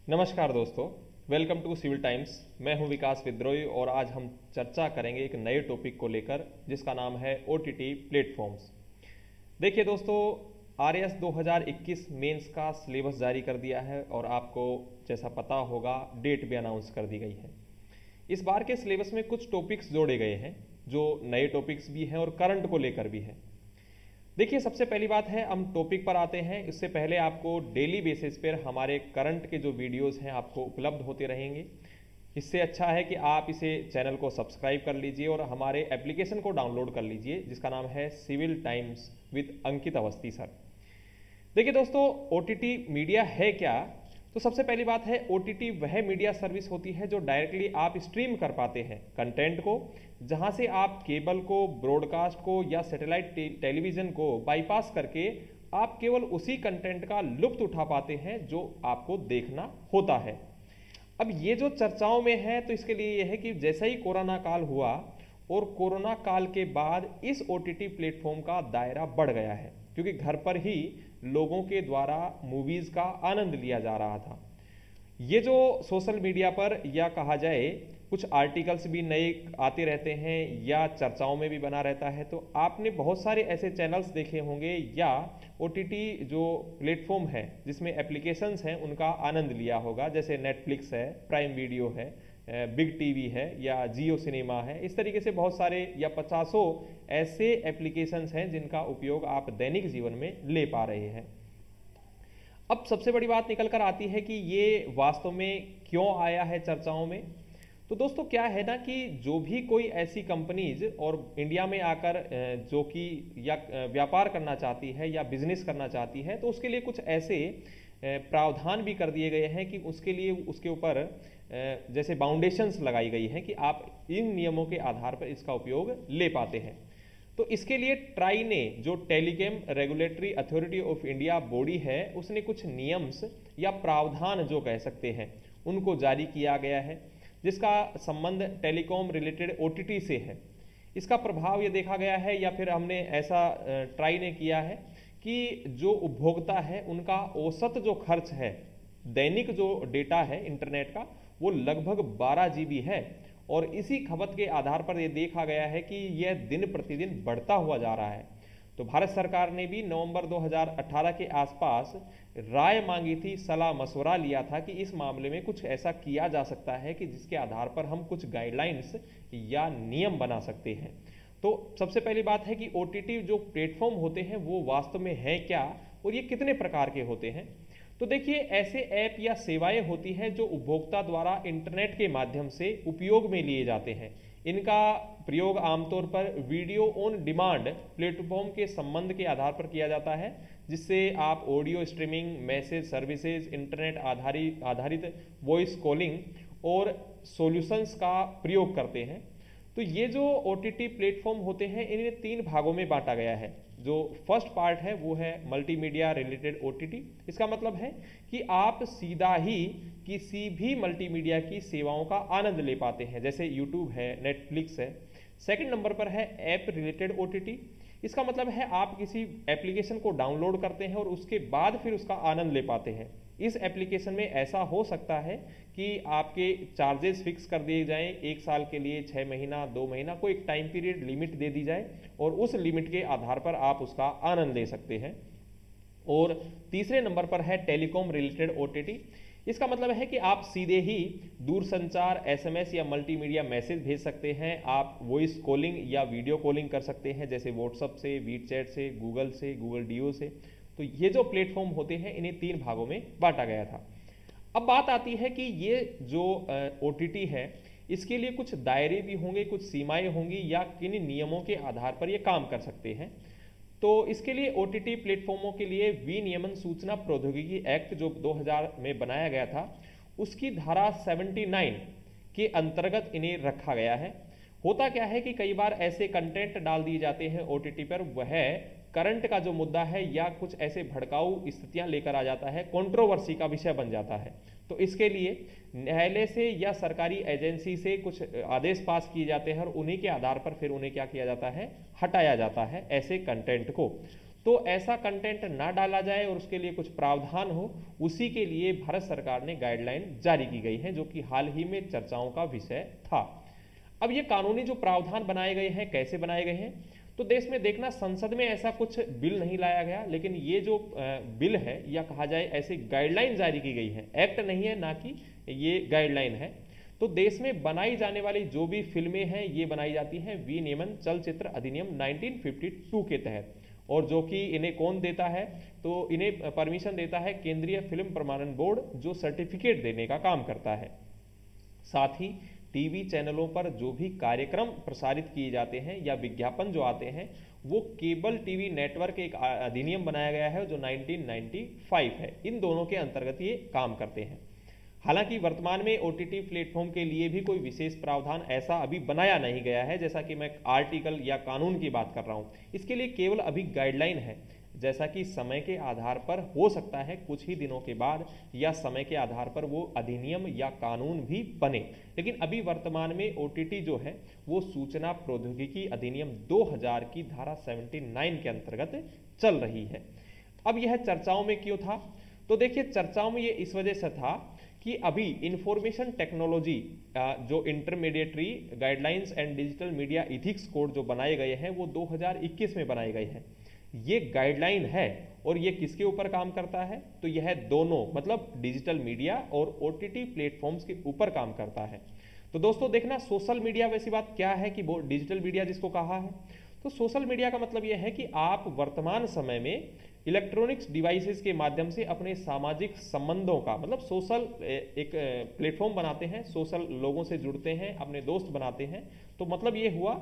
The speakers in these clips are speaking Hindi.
नमस्कार दोस्तों, वेलकम टू सिविल टाइम्स। मैं हूं विकास विद्रोही और आज हम चर्चा करेंगे एक नए टॉपिक को लेकर जिसका नाम है ओटीटी प्लेटफॉर्म्स। देखिए दोस्तों, आरएस 2021 मेंस का सिलेबस जारी कर दिया है और आपको जैसा पता होगा डेट भी अनाउंस कर दी गई है। इस बार के सिलेबस में कुछ टॉपिक्स जोड़े गए हैं जो नए टॉपिक्स भी हैं और करंट को लेकर भी हैं। देखिए, सबसे पहली बात है, हम टॉपिक पर आते हैं। इससे पहले आपको डेली बेसिस पर हमारे करंट के जो वीडियोस हैं आपको उपलब्ध होते रहेंगे। इससे अच्छा है कि आप इसे चैनल को सब्सक्राइब कर लीजिए और हमारे एप्लीकेशन को डाउनलोड कर लीजिए जिसका नाम है Civil Times with Ankit Awasthi sir. देखिए दोस्तों, ओटीटी मीडिया है क्या? तो सबसे पहली बात है, ओटीटी वह मीडिया सर्विस होती है जो डायरेक्टली आप स्ट्रीम कर पाते हैं कंटेंट को, जहां से आप केबल को, ब्रॉडकास्ट को या सैटेलाइट टेलीविजन को बाईपास करके आप केवल उसी कंटेंट का लुत्फ उठा पाते हैं जो आपको देखना होता है। अब ये जो चर्चाओं में है तो इसके लिए यह है कि जैसा ही कोरोना काल हुआ और कोरोना काल के बाद इस ओटीटी प्लेटफॉर्म का दायरा बढ़ गया है, क्योंकि घर पर ही लोगों के द्वारा मूवीज का आनंद लिया जा रहा था। ये जो सोशल मीडिया पर या कहा जाए कुछ आर्टिकल्स भी नए आते रहते हैं या चर्चाओं में भी बना रहता है, तो आपने बहुत सारे ऐसे चैनल्स देखे होंगे या ओटीटी जो प्लेटफॉर्म है जिसमें एप्लीकेशंस हैं उनका आनंद लिया होगा, जैसे नेटफ्लिक्स है, प्राइम वीडियो है, बिग टीवी है या जियो सिनेमा है। इस तरीके से बहुत सारे या पचासों ऐसे एप्लीकेशंस हैं जिनका उपयोग आप दैनिक जीवन में ले पा रहे हैं। अब सबसे बड़ी बात निकल कर आती है कि ये वास्तव में क्यों आया है चर्चाओं में। तो दोस्तों, क्या है ना कि जो भी कोई ऐसी कंपनीज और इंडिया में आकर जो कि या व्यापार करना चाहती है या बिजनेस करना चाहती है, तो उसके लिए कुछ ऐसे प्रावधान भी कर दिए गए हैं कि उसके लिए उसके ऊपर जैसे बाउंडेशंस लगाई गई हैं कि आप इन नियमों के आधार पर इसका उपयोग ले पाते हैं। तो इसके लिए ट्राई ने, जो telecom regulatory authority of India body है, उसने कुछ नियम्स या प्रावधान जो कह सकते हैं उनको जारी किया गया है, जिसका संबंध टेलीकॉम रिलेटेड ओटीटी से है। इसका प्रभाव ये देखा गया है या फिर हमने ऐसा ट्राई ने किया है कि जो उपभोक्ता है उनका औसत जो खर्च है, दैनिक जो डेटा है इंटरनेट का, वो लगभग 12 जीबी है और इसी खपत के आधार पर यह देखा गया है कि यह दिन प्रतिदिन बढ़ता हुआ जा रहा है। तो भारत सरकार ने भी नवंबर 2018 के आसपास राय मांगी थी, सलाह मशवरा लिया था कि इस मामले में कुछ ऐसा किया जा सकता है कि जिसके आधार पर हम कुछ गाइडलाइंस या नियम बना सकते हैं। तो सबसे पहली बात है कि ओटीटी जो प्लेटफॉर्म होते हैं वो वास्तव में है क्या और ये कितने प्रकार के होते हैं। तो देखिए, ऐसे ऐप या सेवाएं होती हैं जो उपभोक्ता द्वारा इंटरनेट के माध्यम से उपयोग में लिए जाते हैं। इनका प्रयोग आमतौर पर वीडियो ऑन डिमांड प्लेटफॉर्म के संबंध के आधार पर किया जाता है, जिससे आप audio streaming, message services, internet आधारित वॉइस कॉलिंग और सॉल्यूशंस का प्रयोग करते हैं। तो ये जो ओटीटी प्लेटफॉर्म होते हैं इन्हें 3 भागों में बांटा गया है। जो फर्स्ट पार्ट है वो है मल्टीमीडिया रिलेटेड ओटीटी। इसका मतलब है कि आप सीधा ही किसी भी मल्टीमीडिया की सेवाओं का आनंद ले पाते हैं, जैसे यूट्यूब है, नेटफ्लिक्स है। सेकंड नंबर पर है ऐप रिलेटेड ओटीटी। इसका मतलब है आप किसी एप्लीकेशन को डाउनलोड करते हैं और उसके बाद फिर उसका आनंद ले पाते हैं। इस एप्लीकेशन में ऐसा हो सकता है कि आपके चार्जेस फिक्स कर दिए जाएं, 1 साल के लिए, 6 महीना, 2 महीना, कोई एक टाइम पीरियड लिमिट दे दी जाए और उस लिमिट के आधार पर आप उसका आनंद ले सकते हैं। और तीसरे नंबर पर है टेलीकॉम रिलेटेड ओटीटी। इसका मतलब है कि आप सीधे ही दूरसंचार, एसएमएस या मल्टीमीडिया मैसेज भेज सकते हैं। आप वॉइस कॉलिंग या वीडियो कॉलिंग कर सकते हैं, जैसे व्हाट्सएप से, वीचैट से, गूगल डीओ से। तो ये जो प्लेटफॉर्म होते हैं इन्हें 3 भागों में बांटा गया था। अब बात आती है कि ये जो ओटीटी है इसके लिए कुछ दायरे भी होंगे, कुछ सीमाएं होंगी या किन नियमों के आधार पर ये काम कर सकते हैं। तो इसके लिए ओटीटी प्लेटफॉर्मों के लिए विनियमन सूचना प्रौद्योगिकी एक्ट जो 2000 में बनाया गया था, उसकी धारा 79 के अंतर्गत इन्हें रखा गया है। होता क्या है कि कई बार ऐसे कंटेंट डाल दिए जाते हैं ओटीटी पर, वह करंट का जो मुद्दा है या कुछ ऐसे भड़काऊ स्थितियां लेकर आ जाता है, कंट्रोवर्सी का विषय बन जाता है। तो इसके लिए न्यायालय से या सरकारी एजेंसी से कुछ आदेश पास किए जाते हैं और उन्हीं के आधार पर फिर उन्हें क्या किया जाता है, हटाया जाता है ऐसे कंटेंट को। तो ऐसा कंटेंट ना डाला जाए और उसके लिए कुछ प्रावधान हो, उसी के लिए भारत सरकार ने गाइडलाइन जारी की गई है, जो कि हाल ही में चर्चाओं का विषय था। अब ये कानूनी जो प्रावधान बनाए गए हैं, कैसे बनाए गए हैं, तो देश में देखना, संसद में ऐसा कुछ बिल नहीं लाया गया, लेकिन ये जो बिल है या कहा जाए ऐसी गाइडलाइन जारी की गई है, एक्ट नहीं है, ना कि ये गाइडलाइन है। तो देश में बनाई जाने वाली जो भी फिल्में हैं, ये बनाई जाती हैं विनियमन चलचित्र अधिनियम 1952 के तहत, और जो कि इन्हें कौन देता है, तो इन्हें परमिशन देता है केंद्रीय फिल्म प्रमाणन बोर्ड, जो सर्टिफिकेट देने का काम करता है। साथ ही टीवी चैनलों पर जो भी कार्यक्रम प्रसारित किए जाते हैं या विज्ञापन जो आते हैं, वो केबल टीवी नेटवर्क एक अधिनियम बनाया गया है जो 1995 है, इन दोनों के अंतर्गत ये काम करते हैं। हालांकि वर्तमान में ओटीटी प्लेटफॉर्म के लिए भी कोई विशेष प्रावधान ऐसा अभी बनाया नहीं गया है, जैसा कि मैं आर्टिकल या कानून की बात कर रहा हूं। इसके लिए केवल अभी गाइडलाइन है, जैसा कि समय के आधार पर हो सकता है कुछ ही दिनों के बाद या समय के आधार पर वो अधिनियम या कानून भी बने, लेकिन अभी वर्तमान में ओटीटी जो है वो सूचना प्रौद्योगिकी अधिनियम 2000 की धारा 79 के अंतर्गत चल रही है। अब यह चर्चाओं में क्यों था, तो देखिए चर्चाओं में ये इस वजह से था कि अभी इंफॉर्मेशन टेक्नोलॉजी जो intermediary guidelines and digital media ethics code जो बनाए गए हैं वो 2021 में बनाए गए हैं। ये गाइडलाइन है और ये किसके ऊपर काम करता है, तो यह दोनों मतलब डिजिटल मीडिया और ओटीटी प्लेटफॉर्म्स के ऊपर काम करता है। तो दोस्तों देखना, सोशल मीडिया वैसी बात क्या है कि वो डिजिटल मीडिया जिसको कहा है, तो सोशल मीडिया का मतलब यह है कि आप वर्तमान समय में इलेक्ट्रॉनिक्स डिवाइसेस के माध्यम से अपने सामाजिक संबंधों का मतलब सोशल एक प्लेटफॉर्म बनाते हैं, सोशल लोगों से जुड़ते हैं, अपने दोस्त बनाते हैं। तो मतलब ये हुआ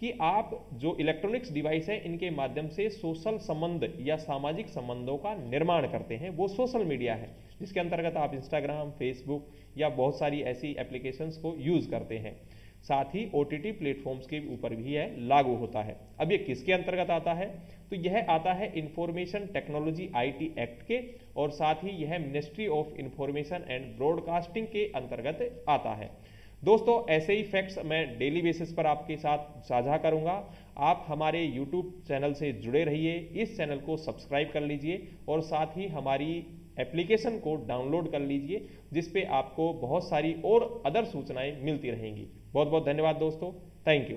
कि आप जो इलेक्ट्रॉनिक्स डिवाइस है इनके माध्यम से सोशल संबंध या सामाजिक संबंधों का निर्माण करते हैं, वो सोशल मीडिया है, जिसके अंतर्गत आप इंस्टाग्राम, फेसबुक या बहुत सारी ऐसी एप्लीकेशंस को यूज करते हैं। साथ ही ओटीटी प्लेटफॉर्म्स के ऊपर भी यह लागू होता है। अब ये किसके अंतर्गत आता है, तो यह आता है इंफॉर्मेशन टेक्नोलॉजी आईटी एक्ट के, और साथ ही यह ministry of information and broadcasting के अंतर्गत आता है। दोस्तों ऐसे ही फैक्ट्स मैं डेली बेसिस पर आपके साथ साझा करूंगा। आप हमारे यूट्यूब चैनल से जुड़े रहिए, इस चैनल को सब्सक्राइब कर लीजिए और साथ ही हमारी एप्लीकेशन को डाउनलोड कर लीजिए, जिस पे आपको बहुत सारी और अदर सूचनाएं मिलती रहेंगी। बहुत बहुत धन्यवाद दोस्तों, थैंक यू।